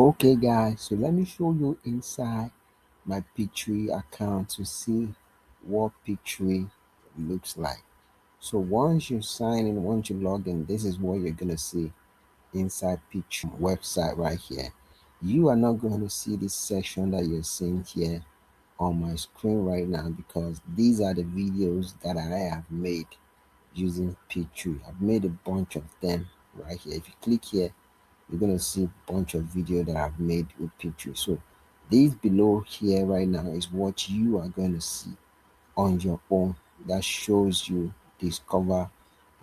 Okay guys, so let me show you inside my Pictory account to see what Pictory looks like. So once you sign in, once you log in, this is what you're gonna see inside Pictory website right here. You are not going to see this section that you're seeing here on my screen right now because these are the videos that I have made using Pictory. I've made a bunch of them right here. If you click here, you're gonna see a bunch of video that I've made with pictures. So this below here right now is what you are going to see on your own. That shows you discover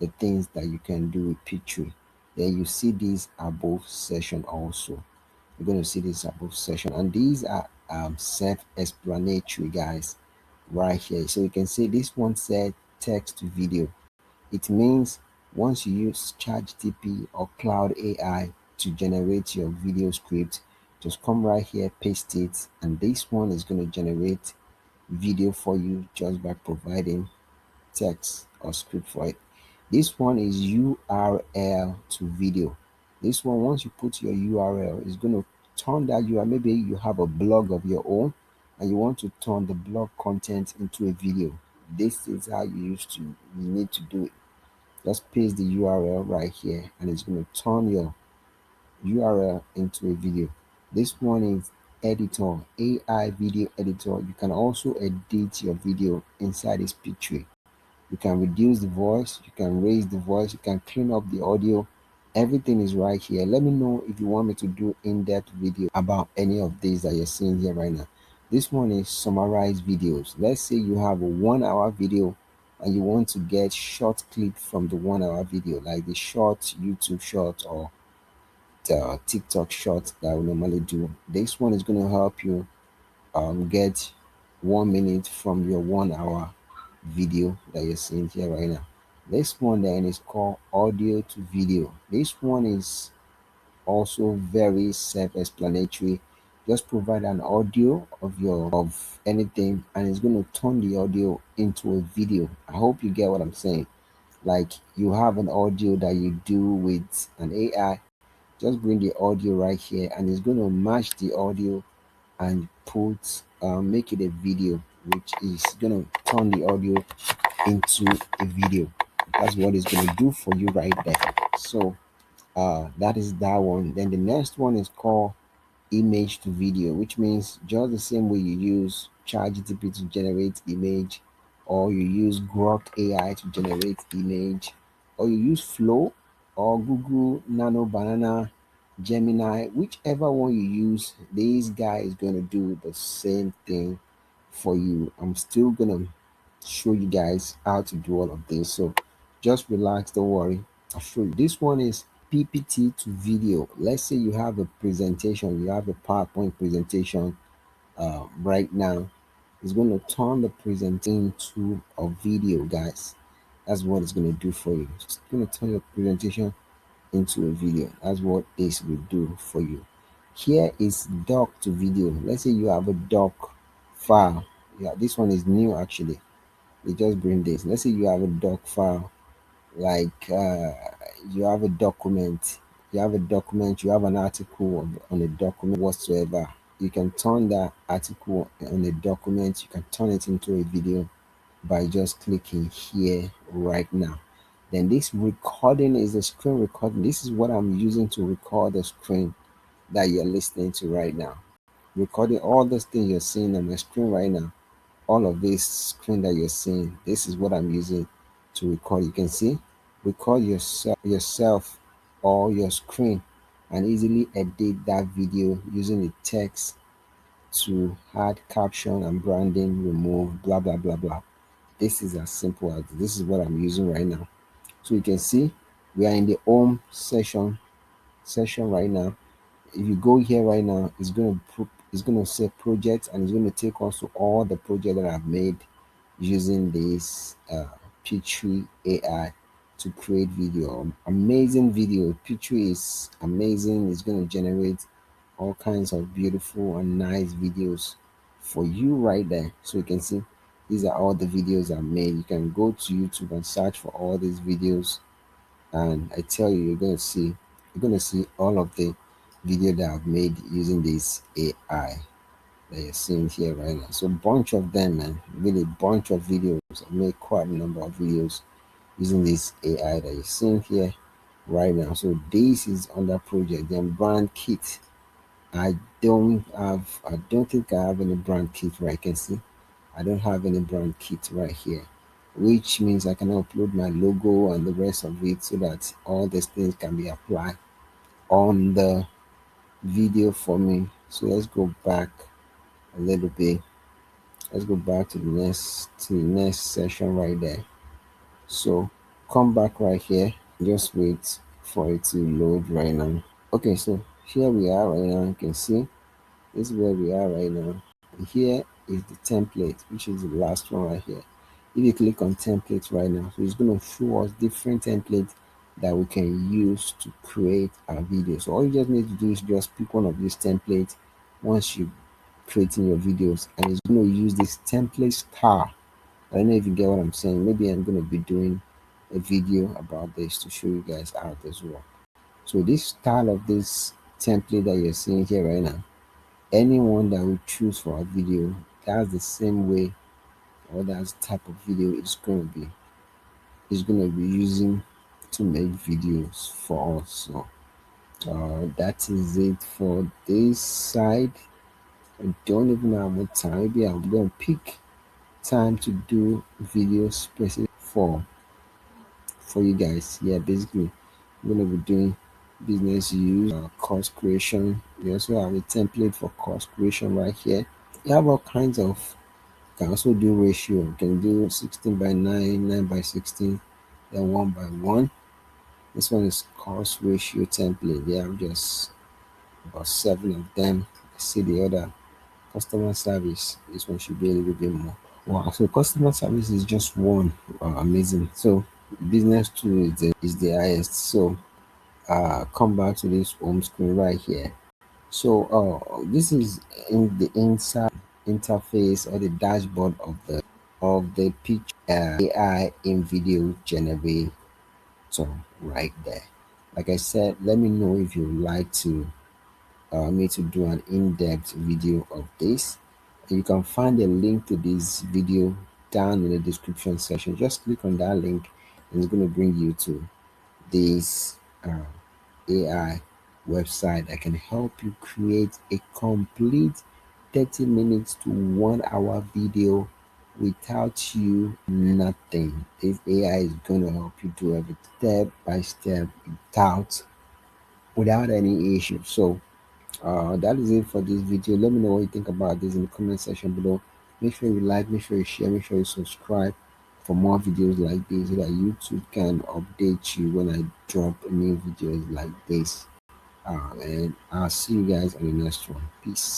the things that you can do with picture. Then you see this above section also. You're going to see this above section, and these are self-explanatory, guys, right here. So you can see this one said text to video. It means once you use ChatGPT or Cloud AI to generate your video script, just come right here, paste it, and this one is going to generate video for you just by providing text or script for it. This one is URL to video. This one, once you put your URL, is going to turn that URL. Maybe you have a blog of your own and you want to turn the blog content into a video. This is how you need to do it. Just paste the URL right here and it's going to turn your URL into a video. This one is editor, AI video editor. You can also edit your video inside this picture. You can reduce the voice, you can raise the voice, you can clean up the audio. Everything is right here. Let me know if you want me to do in-depth video about any of these that you're seeing here right now. This one is summarize videos. Let's say you have a 1 hour video and you want to get short clip from the 1 hour video, like the short YouTube short or the TikTok short that we normally do. This one is going to help you get 1 minute from your 1 hour video that you're seeing here right now. This one then is called audio to video. This one is also very self-explanatory. Just provide an audio of anything and it's going to turn the audio into a video. I hope you get what I'm saying. Like you have an audio that you do with an AI, just bring the audio right here and it's going to match the audio and make it a video, which is going to turn the audio into a video. That's what it's going to do for you right there. So that is that one. Then the next one is called image to video, which means just the same way you use ChatGPT to generate image, or you use Grok AI to generate image, or you use Flow or Google Nano Banana Gemini, whichever one you use, this guy is going to do the same thing for you. I'm still gonna show you guys how to do all of this, so just relax, don't worry, I'll show you. This one is PPT to video. Let's say you have a presentation, you have a PowerPoint presentation right now. It's going to turn the presentation into a video, guys. That's what it's going to do for you. It's going to turn your presentation into a video. That's what this will do for you. Here is doc to video. Let's say you have a doc file. Yeah, this one is new actually. We just bring this. Let's say you have a doc file, like you have a document, you have an article on a document whatsoever. You can turn that article on a document, you can turn it into a video by just clicking here right now. Then this recording is a screen recording. This is what I'm using to record the screen that you're listening to right now. Recording all those things you're seeing on my screen right now, all of this screen that you're seeing, this is what I'm using to record. You can see, record yourself or your screen and easily edit that video using the text to add caption and branding, remove, blah blah blah blah. This is as simple as this is what I'm using right now. So you can see we are in the home session right now. If you go here right now, it's gonna say project and it's gonna take us to all the project that I've made using this Pictory AI to create video. Amazing video. Pictory is amazing. It's gonna generate all kinds of beautiful and nice videos for you right there. So you can see these are all the videos I made. You can go to YouTube and search for all these videos and I tell you, you're gonna see all of the video that I've made using this AI that you're seeing here right now. So bunch of them, man, really bunch of videos. I made quite a number of videos using this AI that you're seeing here right now. So this is under project. Then brand kit. I don't think I have any brand kit right. I can see I don't have any brand kit right here, which means I can upload my logo and the rest of it so that all these things can be applied on the video for me. So let's go back a little bit. Let's go back to the next session right there. So come back right here. Just wait for it to load right now. Okay, so here we are right now. You can see this is where we are right now. Here is the template, which is the last one right here. If you click on templates right now, so it's going to show us different templates that we can use to create our video. So all you just need to do is just pick one of these templates once you creating your videos, and it's going to use this template star. I don't know if you get what I'm saying. Maybe I'm going to be doing a video about this to show you guys out as well. So this style of this template that you're seeing here right now, anyone that we choose for our video, that's the same way or that's the type of video it's gonna be using to make videos for us. So that is it for this side. I don't even have more time. Maybe I'm gonna pick time to do videos specific for you guys. Yeah, basically I'm gonna be doing business use, course creation. We also have a template for course creation right here. You have all kinds of, can also do ratio. You can do 16 by 9, 9 by 16, then 1 by 1. This one is cost ratio template. They have just about 7 of them. I see the other customer service. This one should be a little bit more. Wow, so customer service is just one. Wow, amazing. So business tool is the highest. So come back to this home screen right here. So this is in the inside interface or the dashboard of the picture AI in video generator right there. Like I said, let me know if you would like to me to do an in-depth video of this. And you can find a link to this video down in the description section. Just click on that link and it's going to bring you to this AI website that can help you create a complete 30 minutes to 1 hour video without you nothing. This AI is going to help you do everything step by step without any issue. So that is it for this video. Let me know what you think about this in the comment section below. Make sure you like, make sure you share, make sure you subscribe for more videos like this so that YouTube can update you when I drop new videos like this. And I'll see you guys on the next one. Peace.